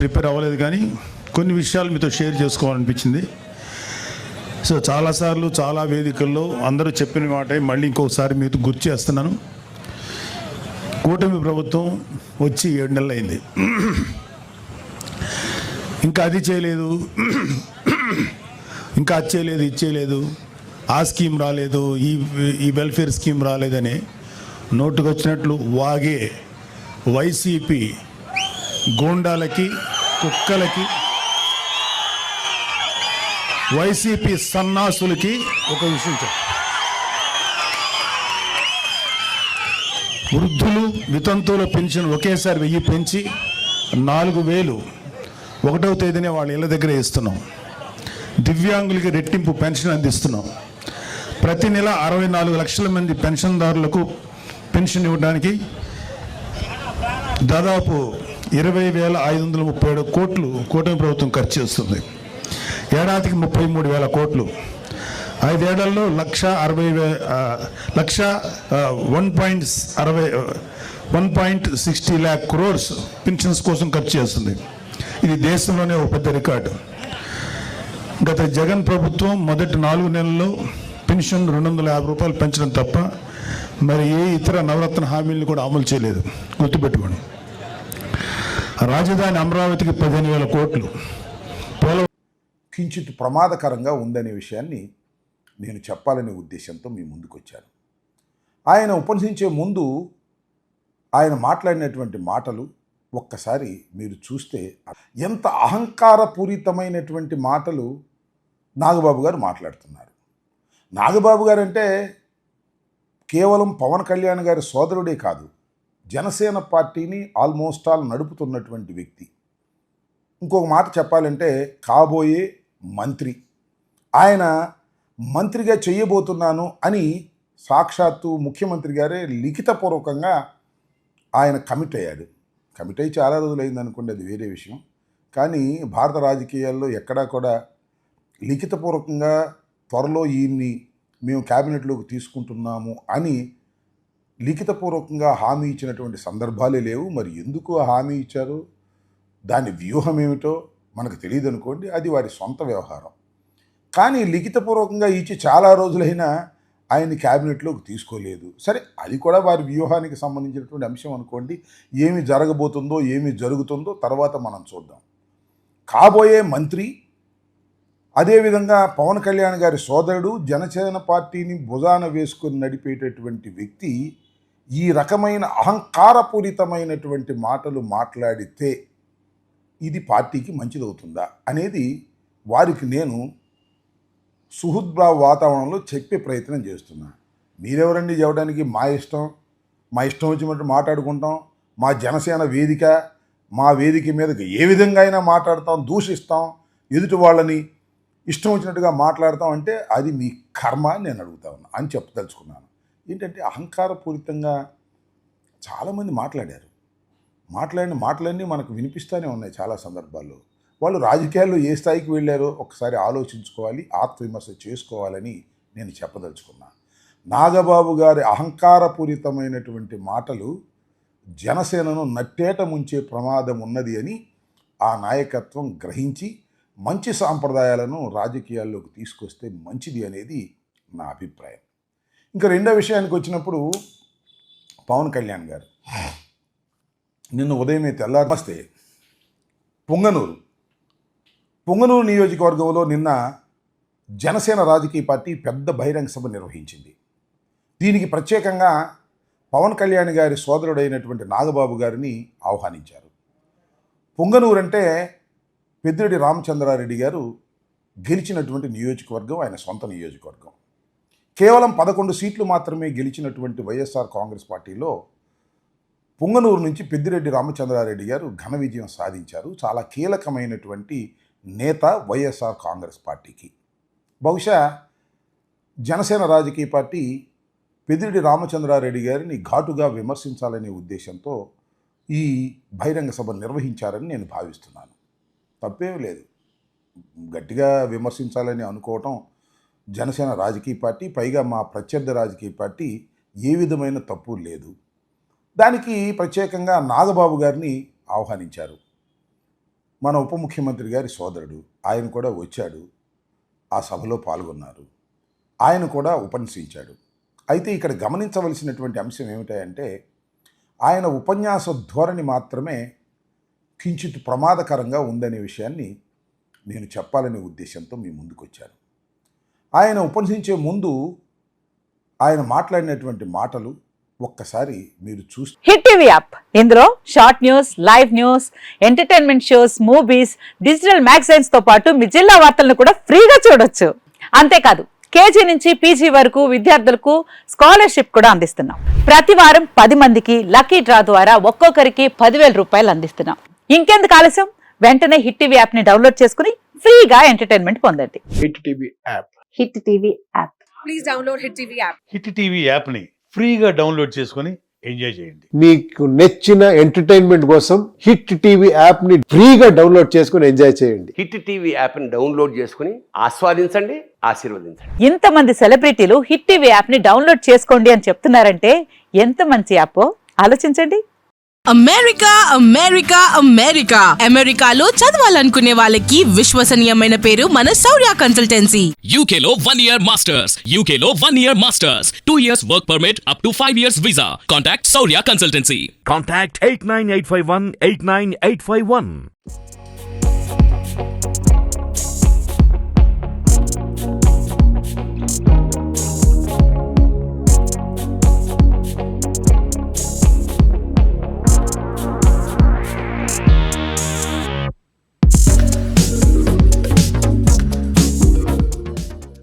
Prepare అవ్వలేదు, కానీ కొన్ని విషయాలు మీతో షేర్ చేసుకోవాలనిపించింది. సో చాలాసార్లు చాలా వేదికల్లో అందరూ చెప్పిన మాట మళ్ళీ ఇంకొకసారి మీతో గుర్తు చేస్తున్నాను. కూటమి ప్రభుత్వం వచ్చి 7 నెలలు అయింది. ఇంకా అది చేయలేదు, ఇంకా అది చేయలేదు, ఇది చేయలేదు, ఆ స్కీమ్ రాలేదు, ఈ వెల్ఫేర్ స్కీమ్ రాలేదని నోటుకు వచ్చినట్లు వాగే వైసీపీ గోండాలకి, కుక్కలకి, వైసీపీ సన్నాసులకి ఒక విషయం చెప్పు. వృద్ధులు వితంతువుల పెన్షన్ ఒకేసారి 1000 పెంచి 4000 1వ తేదీనే వాళ్ళ ఇళ్ళ దగ్గర ఇస్తున్నాం. దివ్యాంగులకి రెట్టింపు పెన్షన్ అందిస్తున్నాం. ప్రతి నెల 64 లక్షల మంది పెన్షన్దారులకు పెన్షన్ ఇవ్వడానికి దాదాపు 20,537 కోట్లు కూటమి ప్రభుత్వం ఖర్చు చేస్తుంది. ఏడాదికి 33,000 కోట్లు. 5 ఏళ్లలో 1.60 lakh crores పెన్షన్స్ కోసం ఖర్చు చేస్తుంది. ఇది దేశంలోనే ఒక పెద్ద రికార్డు. గత జగన్ ప్రభుత్వం మొదటి 4 నెలల్లో పెన్షన్ 250 రూపాయలు పెంచడం తప్ప మరి ఏ ఇతర నవరత్న హామీలను కూడా అమలు చేయలేదు. గుర్తుపెట్టుకోండి. రాజధాని అమరావతికి 15,000 కోట్లు. కించిత్ ప్రమాదకరంగా ఉందనే విషయాన్ని నేను చెప్పాలనే ఉద్దేశంతో మీ ముందుకు వచ్చాను. ఆయన ఉపన్యసించే ముందు ఆయన మాట్లాడినటువంటి మాటలు ఒక్కసారి మీరు చూస్తే ఎంత అహంకారపూరితమైనటువంటి మాటలు నాగబాబు గారు మాట్లాడుతున్నారు. నాగబాబు గారు అంటే కేవలం పవన్ కళ్యాణ్ గారి సోదరుడే కాదు, జనసేన పార్టీని ఆల్మోస్ట్ ఆల్ నడుపుతున్నటువంటి వ్యక్తి. ఇంకొక మాట చెప్పాలంటే కాబోయే మంత్రి. ఆయన మంత్రిగా చేయబోతున్నాను అని సాక్షాత్తు ముఖ్యమంత్రి గారే లిఖితపూర్వకంగా ఆయన కమిట్ అయ్యాడు. కమిట్ అయ్యి చాలా రోజులు అయింది అనుకోండి, అది వేరే విషయం. కానీ భారత రాజకీయాల్లో ఎక్కడా కూడా లిఖితపూర్వకంగా త్వరలో ఈయన్ని మేము క్యాబినెట్లోకి తీసుకుంటున్నాము అని లిఖితపూర్వకంగా హామీ ఇచ్చినటువంటి సందర్భాలే లేవు. మరి ఎందుకు ఆ హామీ ఇచ్చారు, దాని వ్యూహం ఏమిటో మనకు తెలియదు అనుకోండి, అది వారి సొంత వ్యవహారం. కానీ లిఖితపూర్వకంగా ఇచ్చి చాలా రోజులైనా ఆయన్ని క్యాబినెట్లోకి తీసుకోలేదు. సరే, అది కూడా వారి వ్యూహానికి సంబంధించినటువంటి అంశం అనుకోండి. ఏమి జరగబోతుందో ఏమి జరుగుతుందో తర్వాత మనం చూద్దాం. కాబోయే మంత్రి, అదేవిధంగా పవన్ కళ్యాణ్ గారి సోదరుడు, జనసేన పార్టీని భుజాన వేసుకొని నడిపేటటువంటి వ్యక్తి ఈ రకమైన అహంకారపూరితమైనటువంటి మాటలు మాట్లాడితే ఇది పార్టీకి మంచిదవుతుందా అనేది వారికి నేను సుహృద్భావ వాతావరణంలో చెప్పే ప్రయత్నం చేస్తున్నా. మీరెవరండి చెప్పడానికి? మా ఇష్టం వచ్చినట్టు మాట్లాడుకుంటాం. మా జనసేన వేదిక, మా వేదిక మీదకి ఏ విధంగా అయినా మాట్లాడతాం, దూషిస్తాం, ఎదుటి వాళ్ళని ఇష్టం వచ్చినట్టుగా మాట్లాడతాం అంటే అది మీ కర్మ అని నేను అడుగుతా ఉన్నా అని చెప్పదలుచుకున్నాను. ఏంటంటే అహంకారపూరితంగా చాలామంది మాట్లాడిన మాటలన్నీ మనకు వినిపిస్తూనే ఉన్నాయి. చాలా సందర్భాల్లో వాళ్ళు రాజకీయాల్లో ఏ స్థాయికి వెళ్ళారో ఒకసారి ఆలోచించుకోవాలి, ఆత్మవిమర్శ చేసుకోవాలని నేను చెప్పదలుచుకున్నా. నాగబాబు గారి అహంకారపూరితమైనటువంటి మాటలు జనసేనను నట్టేట ముంచే ప్రమాదం ఉన్నది అని ఆ నాయకత్వం గ్రహించి మంచి సాంప్రదాయాలను రాజకీయాల్లోకి తీసుకొస్తే మంచిది అనేది నా అభిప్రాయం. ఇంకా రెండో విషయానికి వచ్చినప్పుడు పవన్ కళ్యాణ్ గారు నిన్న ఉదయమే తెల్లారిస్తే పొంగనూరు నియోజకవర్గంలో నిన్న జనసేన రాజకీయ పార్టీ పెద్ద బహిరంగ సభ నిర్వహించింది. దీనికి ప్రత్యేకంగా పవన్ కళ్యాణ్ గారి సోదరుడైనటువంటి నాగబాబు గారిని ఆహ్వానించారు. పొంగనూరు అంటే పెద్దిరెడ్డి రామచంద్రారెడ్డి గారు గెలిచినటువంటి నియోజకవర్గం, ఆయన సొంత నియోజకవర్గం. కేవలం 11 సీట్లు మాత్రమే గెలిచినటువంటి వైఎస్ఆర్ కాంగ్రెస్ పార్టీలో పొంగనూరు నుంచి పెద్దిరెడ్డి రామచంద్రారెడ్డి గారు ఘన విజయం సాధించారు. చాలా కీలకమైనటువంటి నేత వైఎస్ఆర్ కాంగ్రెస్ పార్టీకి. బహుశా జనసేన రాజకీయ పార్టీ పెద్దిరెడ్డి రామచంద్రారెడ్డి గారిని ఘాటుగా విమర్శించాలనే ఉద్దేశంతో ఈ బహిరంగ సభ నిర్వహించారని నేను భావిస్తున్నాను. తప్పేం లేదు, గట్టిగా విమర్శించాలని అనుకోవటం జనసేన రాజకీయ పార్టీ, పైగా మా ప్రత్యర్థి రాజకీయ పార్టీ ఏ విధమైన తప్పు లేదు. దానికి ప్రత్యేకంగా నాగబాబు గారిని ఆహ్వానించారు. మన ఉప ముఖ్యమంత్రి గారి సోదరుడు, ఆయన కూడా వచ్చాడు, ఆ సభలో పాల్గొన్నారు, ఆయన కూడా ఉపన్యసించాడు. అయితే ఇక్కడ గమనించవలసినటువంటి అంశం ఏమిటంటే ఆయన ఉపన్యాస ధోరణి మాత్రమే కించిత్ ప్రమాదకరంగా ఉందనే విషయాన్ని నేను చెప్పాలనే ఉద్దేశంతో మీ ముందుకు వచ్చాను. ఆయన ఉపన్యసించే ముందు ఆయన మాట్లాడినటువంటి మాటలు ఒక్కసారి మీరు చూస్తే హిట్ టీవీ యాప్, ఇందులో short news, live news, entertainment shows, movies, digital magazines తో పాటు మీ జిల్లా వార్తలను కూడా ఫ్రీగా చూడొచ్చు. అంతేకాదు కేజీ నుంచి పీజీ వరకు విద్యార్థులకు స్కాలర్షిప్ కూడా అందిస్తున్నాం. ప్రతి వారం 10 మందికి లక్కీ డ్రా ద్వారా ఒక్కొక్కరికి 10,000 రూపాయలు అందిస్తున్నాం. ఇంకెందుకు ఆలస్యం, వెంటనే హిట్ టీవీ యాప్ ని డౌన్లోడ్ చేసుకుని ఫ్రీగా ఎంటర్టైన్మెంట్ పొందండి. Hit TV app. Hit TV app. Please download Hit TV app. Hit TV యాప్ని ఫ్రీగా డౌన్లోడ్ చేసుకొని ఎంజాయ్ చేయండి. మీకు నచ్చిన ఎంటర్టైన్మెంట్ కోసం హిట్ టీవీ యాప్ ని ఫ్రీగా డౌన్లోడ్ చేసుకుని ఎంజాయ్ చేయండి. హిట్ టీవీ యాప్ని డౌన్లోడ్ చేసుకుని ఆస్వాదించండి, ఆశీర్వదించండి. ఇంతమంది సెలబ్రిటీలు హిట్ టీవీ యాప్ ని డౌన్లోడ్ చేసుకోండి అని చెప్తున్నారంటే ఎంత మంచి యాప్ ఆలోచించండి. అమెరికా అమెరికా అమెరికా అమెరికాలో చదవాలనుకునే వాళ్ళకి విశ్వసనీయమైన పేరు మన శౌర్య consultancy. UK Law 1 Year Masters. UK Law 1 Year Masters. 2 years work permit up to 5 years visa. Contact Saurya Consultancy. Contact 89851 89851.